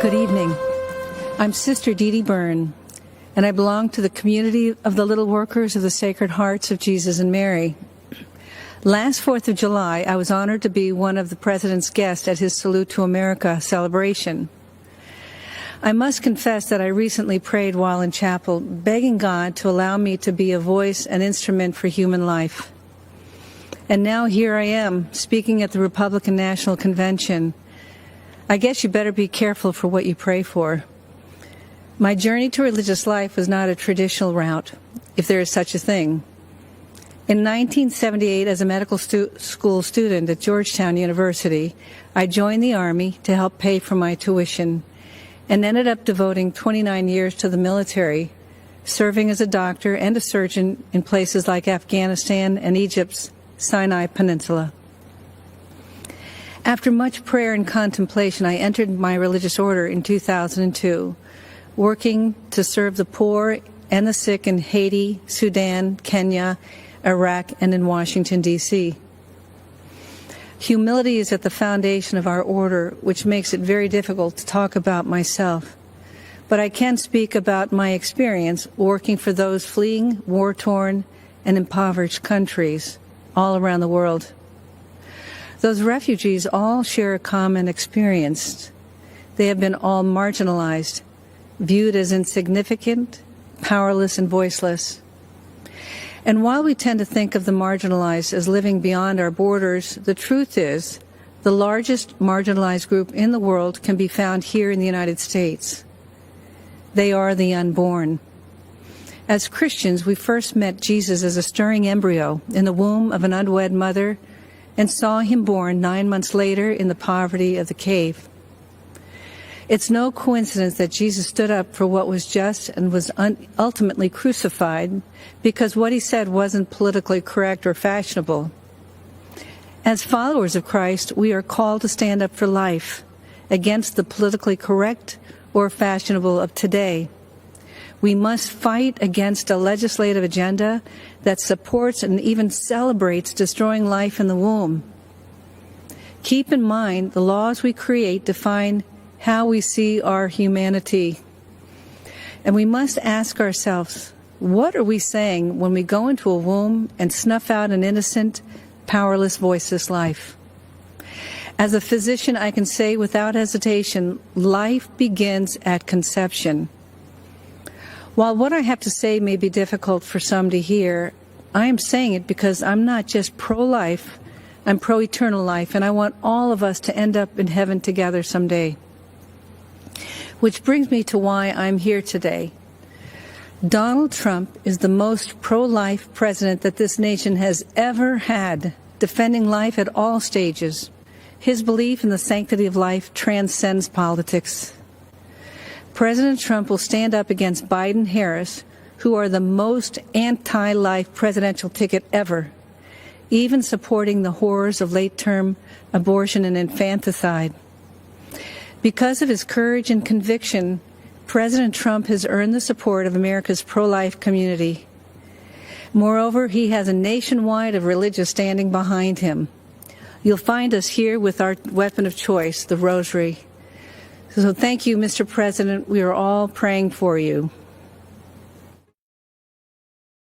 Good evening. I'm Sister Deirdre Byrne, and I belong to the community of the Little Workers of the Sacred Hearts of Jesus and Mary. Last 4th of July, I was honored to be one of the President's guests at his Salute to America celebration. I must confess that I recently prayed while in chapel, begging God to allow me to be a voice and instrument for human life. And now here I am, speaking at the Republican National Convention. I guess you better be careful for what you pray for. My journey to religious life was not a traditional route, if there is such a thing. In 1978, as a medical school student at Georgetown University, I joined the Army to help pay for my tuition and ended up devoting 29 years to the military, serving as a doctor and a surgeon in places like Afghanistan and Egypt's Sinai Peninsula. After much prayer and contemplation, I entered my religious order in 2002, working to serve the poor and the sick in Haiti, Sudan, Kenya, Iraq, and in Washington, D.C. Humility is at the foundation of our order, which makes it very difficult to talk about myself. But I can speak about my experience working for those fleeing war-torn and impoverished countries all around the world. Those refugees all share a common experience. They have been all marginalized, viewed as insignificant, powerless, and voiceless. And while we tend to think of the marginalized as living beyond our borders, the truth is the largest marginalized group in the world can be found here in the United States. They are the unborn. As Christians, we first met Jesus as a stirring embryo in the womb of an unwed mother and saw him born 9 months later in the poverty of the cave. It's no coincidence that Jesus stood up for what was just and was ultimately crucified because what he said wasn't politically correct or fashionable. As followers of Christ, we are called to stand up for life against the politically correct or fashionable of today. We must fight against a legislative agenda that supports and even celebrates destroying life in the womb. Keep in mind, the laws we create define how we see our humanity. And we must ask ourselves, what are we saying when we go into a womb and snuff out an innocent, powerless, voiceless life? As a physician, I can say without hesitation, life begins at conception. While what I have to say may be difficult for some to hear, I am saying it because I'm not just pro-life, I'm pro-eternal life, and I want all of us to end up in heaven together someday. Which brings me to why I'm here today. Donald Trump is the most pro-life president that this nation has ever had, defending life at all stages. His belief in the sanctity of life transcends politics. President Trump will stand up against Biden-Harris, who are the most anti-life presidential ticket ever, even supporting the horrors of late-term abortion and infanticide. Because of his courage and conviction, President Trump has earned the support of America's pro-life community. Moreover, he has a nationwide of religious standing behind him. You'll find us here with our weapon of choice, the rosary. So thank you, Mr. President. We are all praying for you.